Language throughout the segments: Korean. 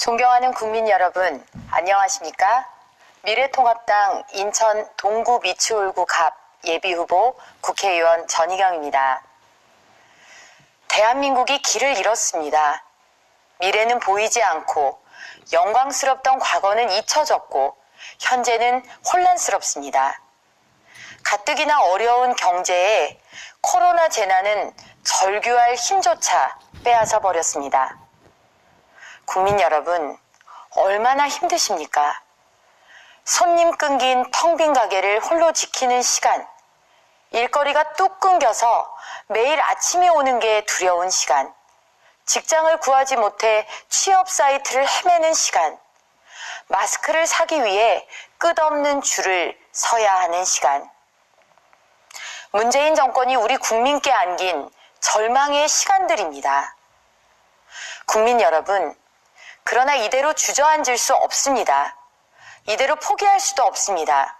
존경하는 국민 여러분, 안녕하십니까? 미래통합당 인천 동구 미추홀구 갑 예비후보 국회의원 전희경입니다. 대한민국이 길을 잃었습니다. 미래는 보이지 않고 영광스럽던 과거는 잊혀졌고 현재는 혼란스럽습니다. 가뜩이나 어려운 경제에 코로나 재난은 절규할 힘조차 빼앗아 버렸습니다. 국민 여러분, 얼마나 힘드십니까? 손님 끊긴 텅 빈 가게를 홀로 지키는 시간, 일거리가 뚝 끊겨서 매일 아침이 오는 게 두려운 시간, 직장을 구하지 못해 취업 사이트를 헤매는 시간, 마스크를 사기 위해 끝없는 줄을 서야 하는 시간. 문재인 정권이 우리 국민께 안긴 절망의 시간들입니다. 국민 여러분, 그러나 이대로 주저앉을 수 없습니다. 이대로 포기할 수도 없습니다.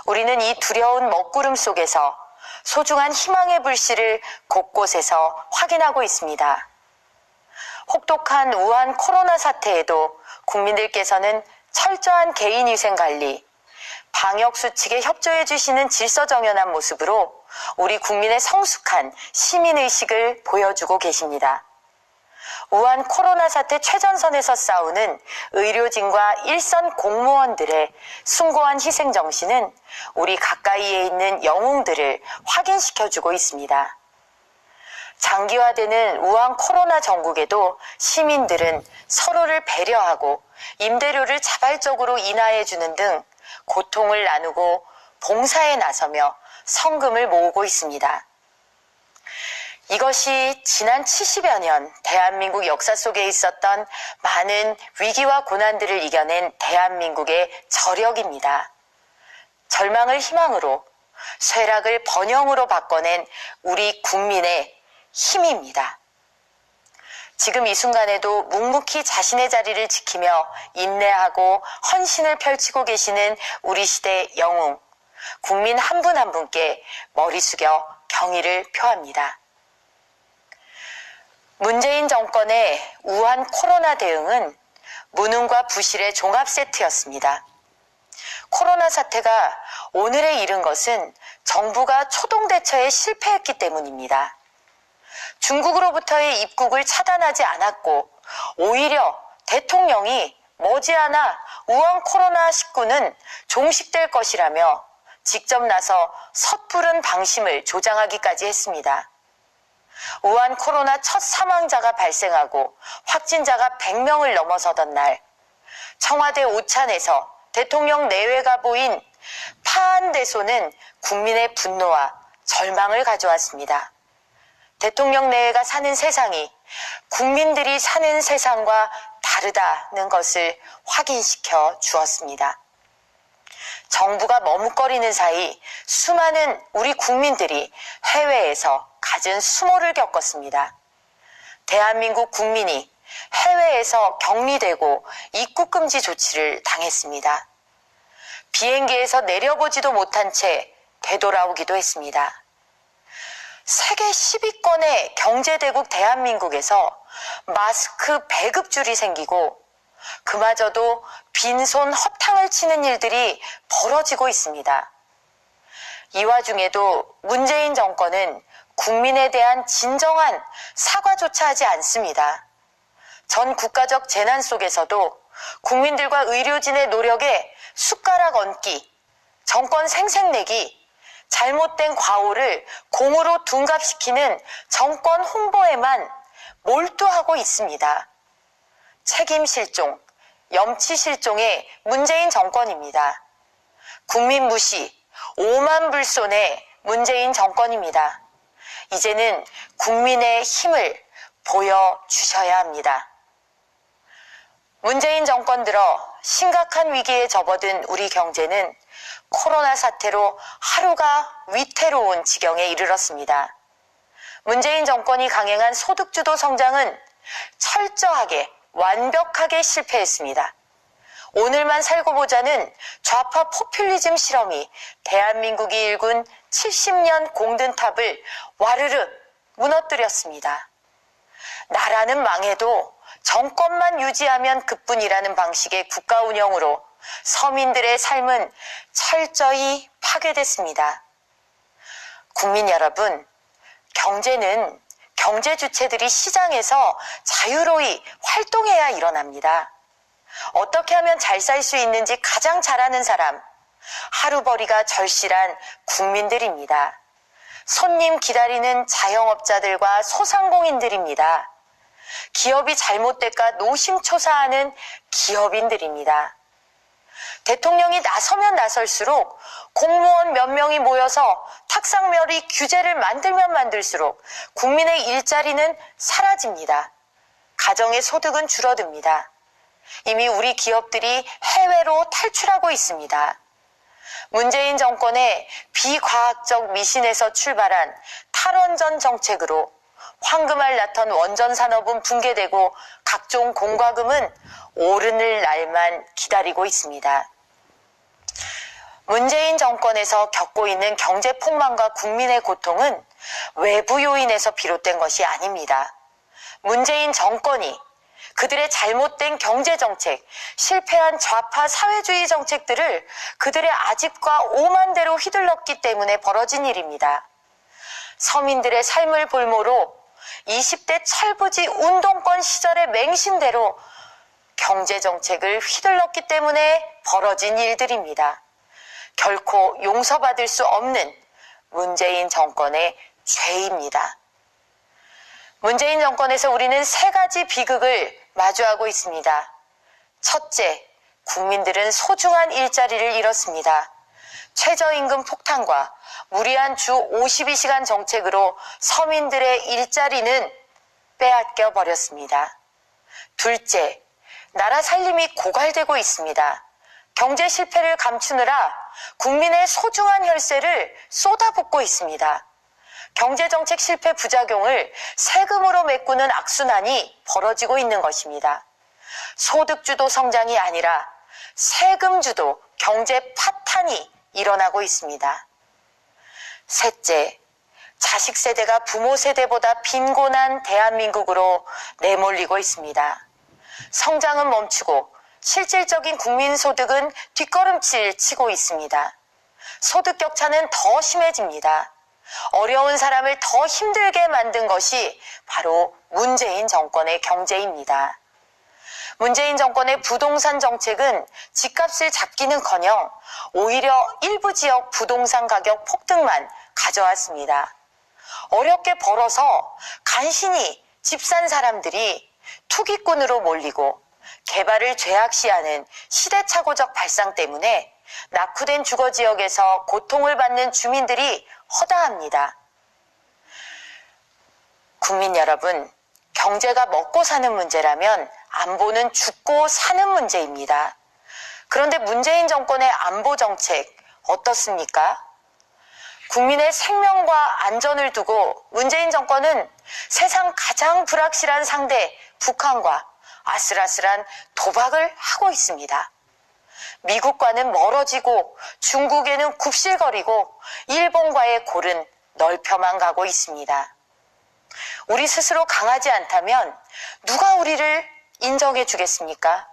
우리는 이 두려운 먹구름 속에서 소중한 희망의 불씨를 곳곳에서 확인하고 있습니다. 혹독한 우한 코로나 사태에도 국민들께서는 철저한 개인위생관리, 방역수칙에 협조해 주시는 질서정연한 모습으로 우리 국민의 성숙한 시민의식을 보여주고 계십니다. 우한 코로나 사태 최전선에서 싸우는 의료진과 일선 공무원들의 숭고한 희생정신은 우리 가까이에 있는 영웅들을 확인시켜주고 있습니다. 장기화되는 우한 코로나 전국에도 시민들은 서로를 배려하고 임대료를 자발적으로 인하해주는 등 고통을 나누고 봉사에 나서며 성금을 모으고 있습니다. 이것이 지난 70여 년 대한민국 역사 속에 있었던 많은 위기와 고난들을 이겨낸 대한민국의 저력입니다. 절망을 희망으로, 쇠락을 번영으로 바꿔낸 우리 국민의 힘입니다. 지금 이 순간에도 묵묵히 자신의 자리를 지키며 인내하고 헌신을 펼치고 계시는 우리 시대의 영웅, 국민 한 분 한 분께 머리 숙여 경의를 표합니다. 문재인 정권의 우한 코로나 대응은 무능과 부실의 종합 세트였습니다. 코로나 사태가 오늘에 이른 것은 정부가 초동 대처에 실패했기 때문입니다. 중국으로부터의 입국을 차단하지 않았고 오히려 대통령이 머지않아 우한 코로나19는 종식될 것이라며 직접 나서 섣부른 방심을 조장하기까지 했습니다. 우한 코로나 첫 사망자가 발생하고 확진자가 100명을 넘어서던 날, 청와대 오찬에서 대통령 내외가 보인 파한대소는 국민의 분노와 절망을 가져왔습니다. 대통령 내외가 사는 세상이 국민들이 사는 세상과 다르다는 것을 확인시켜 주었습니다. 정부가 머뭇거리는 사이 수많은 우리 국민들이 해외에서 갖은 수모를 겪었습니다. 대한민국 국민이 해외에서 격리되고 입국 금지 조치를 당했습니다. 비행기에서 내려보지도 못한 채 되돌아오기도 했습니다. 세계 10위권의 경제대국 대한민국에서 마스크 배급줄이 생기고 그마저도 빈손 허탕을 치는 일들이 벌어지고 있습니다. 이 와중에도 문재인 정권은 국민에 대한 진정한 사과조차 하지 않습니다. 전 국가적 재난 속에서도 국민들과 의료진의 노력에 숟가락 얹기, 정권 생색내기, 잘못된 과오를 공으로 둔갑시키는 정권 홍보에만 몰두하고 있습니다. 책임 실종, 염치 실종의 문재인 정권입니다. 국민 무시, 오만불손의 문재인 정권입니다. 이제는 국민의 힘을 보여주셔야 합니다. 문재인 정권 들어 심각한 위기에 접어든 우리 경제는 코로나 사태로 하루가 위태로운 지경에 이르렀습니다. 문재인 정권이 강행한 소득주도 성장은 철저하게 완벽하게 실패했습니다. 오늘만 살고 보자는 좌파 포퓰리즘 실험이 대한민국이 일군 70년 공든탑을 와르르 무너뜨렸습니다. 나라는 망해도 정권만 유지하면 그뿐이라는 방식의 국가 운영으로 서민들의 삶은 철저히 파괴됐습니다. 국민 여러분, 경제는 경제 주체들이 시장에서 자유로이 활동해야 일어납니다. 어떻게 하면 잘 살 수 있는지 가장 잘 아는 사람, 하루벌이가 절실한 국민들입니다. 손님 기다리는 자영업자들과 소상공인들입니다. 기업이 잘못될까 노심초사하는 기업인들입니다. 대통령이 나서면 나설수록 공무원 몇 명이 모여서 탁상멸의 규제를 만들면 만들수록 국민의 일자리는 사라집니다. 가정의 소득은 줄어듭니다. 이미 우리 기업들이 해외로 탈출하고 있습니다. 문재인 정권의 비과학적 미신에서 출발한 탈원전 정책으로 황금알 낳던 원전 산업은 붕괴되고 각종 공과금은 오르는 날만 기다리고 있습니다. 문재인 정권에서 겪고 있는 경제 폭망과 국민의 고통은 외부 요인에서 비롯된 것이 아닙니다. 문재인 정권이 그들의 잘못된 경제정책, 실패한 좌파 사회주의 정책들을 그들의 아집과 오만대로 휘둘렀기 때문에 벌어진 일입니다. 서민들의 삶을 볼모로 20대 철부지 운동권 시절의 맹신대로 경제정책을 휘둘렀기 때문에 벌어진 일들입니다. 결코 용서받을 수 없는 문재인 정권의 죄입니다. 문재인 정권에서 우리는 세 가지 비극을 마주하고 있습니다. 첫째, 국민들은 소중한 일자리를 잃었습니다. 최저임금 폭탄과 무리한 주 52시간 정책으로 서민들의 일자리는 빼앗겨 버렸습니다. 둘째, 나라 살림이 고갈되고 있습니다. 경제 실패를 감추느라 국민의 소중한 혈세를 쏟아붓고 있습니다. 경제정책 실패 부작용을 세금으로 메꾸는 악순환이 벌어지고 있는 것입니다. 소득주도 성장이 아니라 세금주도 경제 파탄이 일어나고 있습니다. 셋째, 자식 세대가 부모 세대보다 빈곤한 대한민국으로 내몰리고 있습니다. 성장은 멈추고 실질적인 국민소득은 뒷걸음질 치고 있습니다. 소득 격차는 더 심해집니다. 어려운 사람을 더 힘들게 만든 것이 바로 문재인 정권의 경제입니다. 문재인 정권의 부동산 정책은 집값을 잡기는커녕 오히려 일부 지역 부동산 가격 폭등만 가져왔습니다. 어렵게 벌어서 간신히 집 산 사람들이 투기꾼으로 몰리고 개발을 죄악시하는 시대착오적 발상 때문에 낙후된 주거지역에서 고통을 받는 주민들이 허다합니다. 국민 여러분, 경제가 먹고 사는 문제라면 안보는 죽고 사는 문제입니다. 그런데 문재인 정권의 안보 정책 어떻습니까? 국민의 생명과 안전을 두고 문재인 정권은 세상 가장 불확실한 상대 북한과 아슬아슬한 도박을 하고 있습니다. 미국과는 멀어지고 중국에는 굽실거리고 일본과의 골은 넓혀만 가고 있습니다. 우리 스스로 강하지 않다면 누가 우리를 인정해 주겠습니까?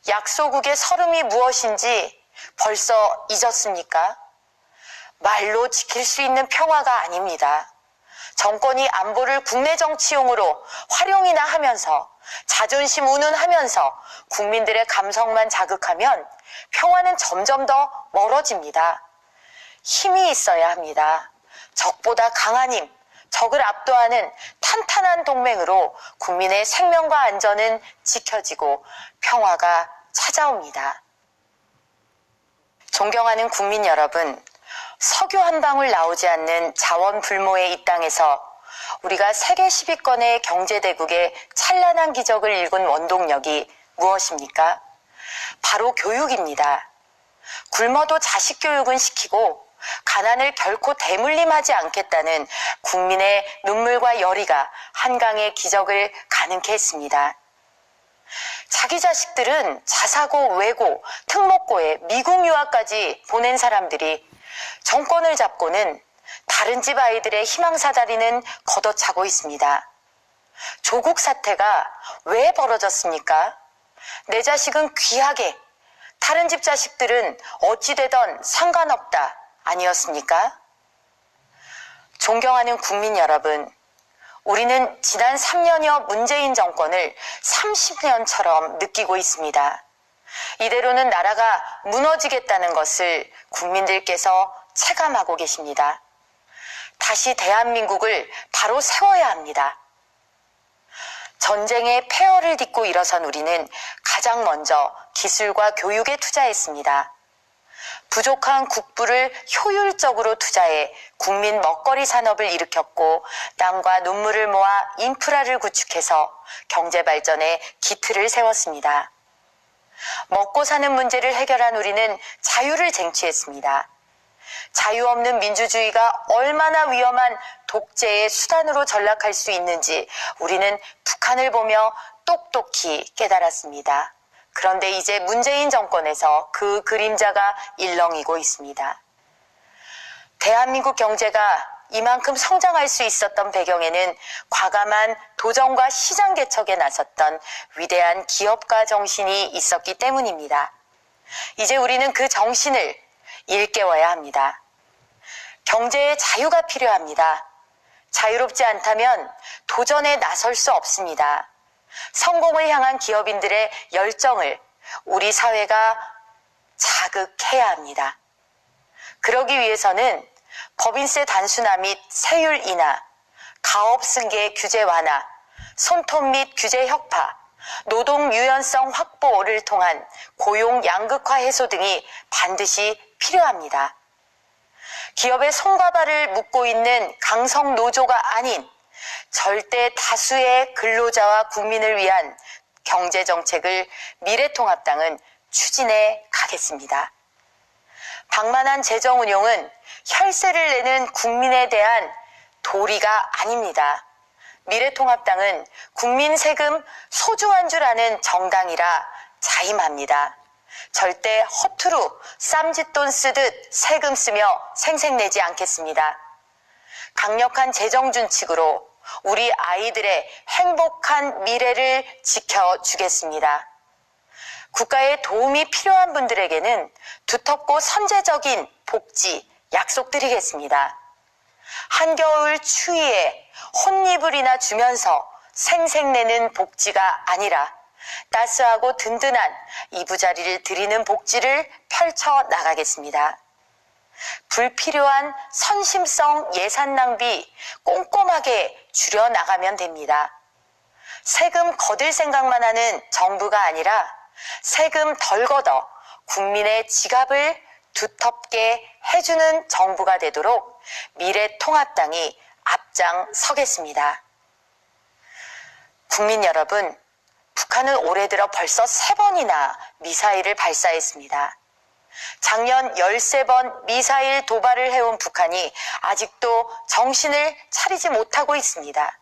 약소국의 서름이 무엇인지 벌써 잊었습니까? 말로 지킬 수 있는 평화가 아닙니다. 정권이 안보를 국내 정치용으로 활용이나 하면서 자존심 운운하면서 국민들의 감성만 자극하면 평화는 점점 더 멀어집니다. 힘이 있어야 합니다. 적보다 강한 힘, 적을 압도하는 탄탄한 동맹으로 국민의 생명과 안전은 지켜지고 평화가 찾아옵니다. 존경하는 국민 여러분, 석유 한 방울 나오지 않는 자원불모의 이 땅에서 우리가 세계 10위권의 경제대국의 찬란한 기적을 일군 원동력이 무엇입니까? 바로 교육입니다. 굶어도 자식 교육은 시키고 가난을 결코 대물림하지 않겠다는 국민의 눈물과 열의가 한강의 기적을 가능케 했습니다. 자기 자식들은 자사고, 외고, 특목고에 미국 유학까지 보낸 사람들이 정권을 잡고는 다른 집 아이들의 희망사다리는 걷어차고 있습니다. 조국 사태가 왜 벌어졌습니까? 내 자식은 귀하게, 다른 집 자식들은 어찌되던 상관없다 아니었습니까? 존경하는 국민 여러분, 우리는 지난 3년여 문재인 정권을 30년처럼 느끼고 있습니다. 이대로는 나라가 무너지겠다는 것을 국민들께서 체감하고 계십니다. 다시 대한민국을 바로 세워야 합니다. 전쟁의 폐허를 딛고 일어선 우리는 가장 먼저 기술과 교육에 투자했습니다. 부족한 국부를 효율적으로 투자해 국민 먹거리 산업을 일으켰고 땀과 눈물을 모아 인프라를 구축해서 경제 발전에 기틀을 세웠습니다. 먹고 사는 문제를 해결한 우리는 자유를 쟁취했습니다. 자유 없는 민주주의가 얼마나 위험한 독재의 수단으로 전락할 수 있는지 우리는 북한을 보며 똑똑히 깨달았습니다. 그런데 이제 문재인 정권에서 그 그림자가 일렁이고 있습니다. 대한민국 경제가 이만큼 성장할 수 있었던 배경에는 과감한 도전과 시장 개척에 나섰던 위대한 기업가 정신이 있었기 때문입니다. 이제 우리는 그 정신을 일깨워야 합니다. 경제의 자유가 필요합니다. 자유롭지 않다면 도전에 나설 수 없습니다. 성공을 향한 기업인들의 열정을 우리 사회가 자극해야 합니다. 그러기 위해서는 법인세 단순화 및 세율 인하, 가업 승계 규제 완화, 손톱 및 규제 혁파, 노동 유연성 확보를 통한 고용 양극화 해소 등이 반드시 필요합니다. 기업의 손과 발을 묶고 있는 강성 노조가 아닌 절대 다수의 근로자와 국민을 위한 경제정책을 미래통합당은 추진해 가겠습니다. 방만한 재정운용은 혈세를 내는 국민에 대한 도리가 아닙니다. 미래통합당은 국민 세금 소중한 줄 아는 정당이라 자임합니다. 절대 허투루 쌈짓돈 쓰듯 세금 쓰며 생색내지 않겠습니다. 강력한 재정준칙으로 우리 아이들의 행복한 미래를 지켜주겠습니다. 국가의 도움이 필요한 분들에게는 두텁고 선제적인 복지 약속드리겠습니다. 한겨울 추위에 혼이불이나 주면서 생색내는 복지가 아니라 따스하고 든든한 이부자리를 드리는 복지를 펼쳐 나가겠습니다. 불필요한 선심성 예산 낭비 꼼꼼하게 줄여나가면 됩니다. 세금 거둘 생각만 하는 정부가 아니라 세금 덜 걷어 국민의 지갑을 두텁게 해주는 정부가 되도록 미래통합당이 앞장서겠습니다. 국민 여러분, 북한은 올해 들어 벌써 3번이나 미사일을 발사했습니다. 작년 13번 미사일 도발을 해온 북한이 아직도 정신을 차리지 못하고 있습니다.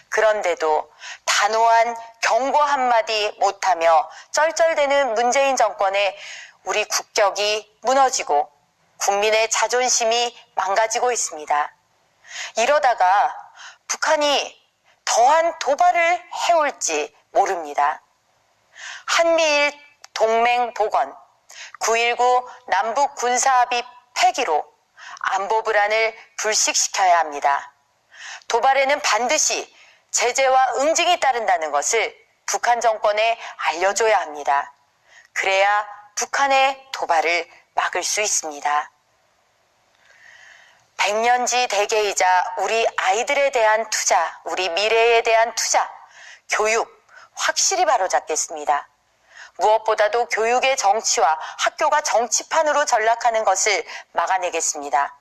그런데도 단호한 경고 한마디 못하며 쩔쩔대는 문재인 정권에 우리 국격이 무너지고 국민의 자존심이 망가지고 있습니다. 이러다가 북한이 더한 도발을 해올지 모릅니다. 한미일 동맹 복원, 9.19 남북 군사합의 폐기로 안보 불안을 불식시켜야 합니다. 도발에는 반드시 제재와 응징이 따른다는 것을 북한 정권에 알려줘야 합니다. 그래야 북한의 도발을 막을 수 있습니다. 백년지 대계이자 우리 아이들에 대한 투자, 우리 미래에 대한 투자, 교육 확실히 바로잡겠습니다. 무엇보다도 교육의 정치와 학교가 정치판으로 전락하는 것을 막아내겠습니다.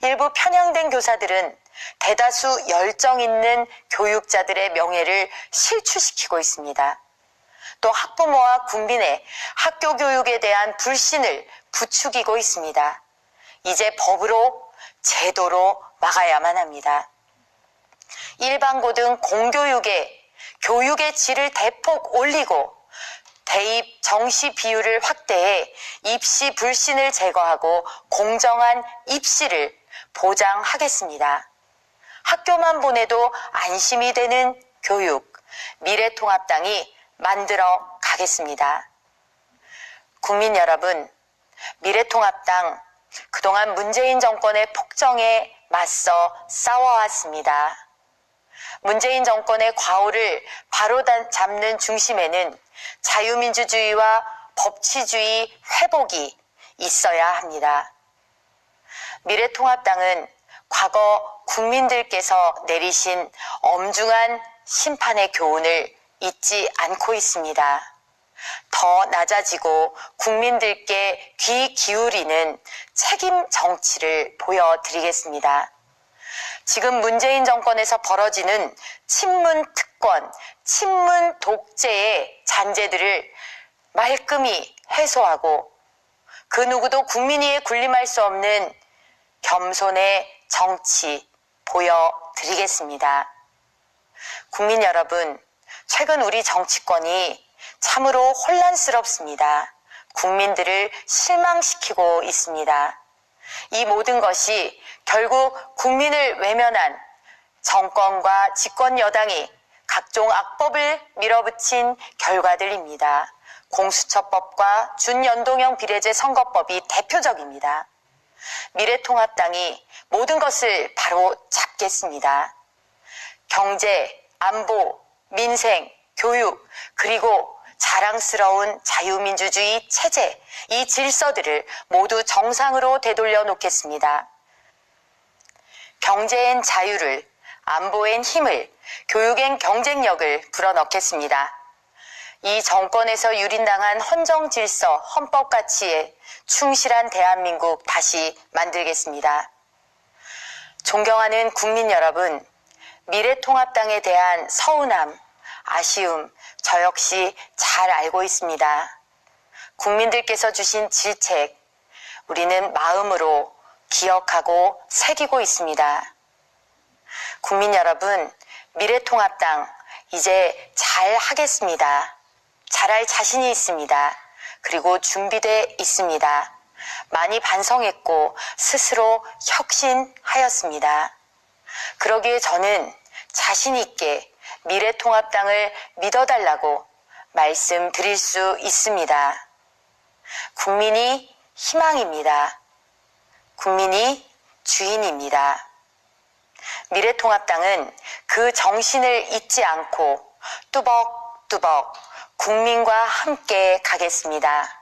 일부 편향된 교사들은 대다수 열정 있는 교육자들의 명예를 실추시키고 있습니다. 또 학부모와 국민의 학교 교육에 대한 불신을 부추기고 있습니다. 이제 법으로 제도로 막아야만 합니다. 일반고등 공교육의 교육의 질을 대폭 올리고 대입 정시 비율을 확대해 입시 불신을 제거하고 공정한 입시를 보장하겠습니다. 학교만 보내도 안심이 되는 교육, 미래통합당이 만들어 가겠습니다. 국민 여러분, 미래통합당 그동안 문재인 정권의 폭정에 맞서 싸워왔습니다. 문재인 정권의 과오를 바로잡는 중심에는 자유민주주의와 법치주의 회복이 있어야 합니다. 미래통합당은 과거 국민들께서 내리신 엄중한 심판의 교훈을 잊지 않고 있습니다. 더 낮아지고 국민들께 귀 기울이는 책임 정치를 보여드리겠습니다. 지금 문재인 정권에서 벌어지는 친문 특권, 친문 독재의 잔재들을 말끔히 해소하고 그 누구도 국민 위에 군림할 수 없는 겸손의 정치 보여드리겠습니다. 국민 여러분, 최근 우리 정치권이 참으로 혼란스럽습니다. 국민들을 실망시키고 있습니다. 이 모든 것이 결국 국민을 외면한 정권과 집권 여당이 각종 악법을 밀어붙인 결과들입니다. 공수처법과 준연동형 비례제 선거법이 대표적입니다. 미래통합당이 모든 것을 바로 잡겠습니다. 경제, 안보, 민생, 교육, 그리고 자랑스러운 자유민주주의 체제, 이 질서들을 모두 정상으로 되돌려 놓겠습니다. 경제엔 자유를, 안보엔 힘을, 교육엔 경쟁력을 불어넣겠습니다. 이 정권에서 유린당한 헌정질서, 헌법가치에 충실한 대한민국 다시 만들겠습니다. 존경하는 국민 여러분, 미래통합당에 대한 서운함, 아쉬움, 저 역시 잘 알고 있습니다. 국민들께서 주신 질책, 우리는 마음으로 기억하고 새기고 있습니다. 국민 여러분, 미래통합당 이제 잘 하겠습니다. 잘할 자신이 있습니다. 그리고 준비돼 있습니다. 많이 반성했고 스스로 혁신하였습니다. 그러기에 저는 자신 있게 미래통합당을 믿어달라고 말씀드릴 수 있습니다. 국민이 희망입니다. 국민이 주인입니다. 미래통합당은 그 정신을 잊지 않고 뚜벅뚜벅 국민과 함께 가겠습니다.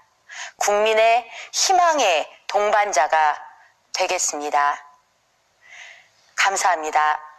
국민의 희망의 동반자가 되겠습니다. 감사합니다.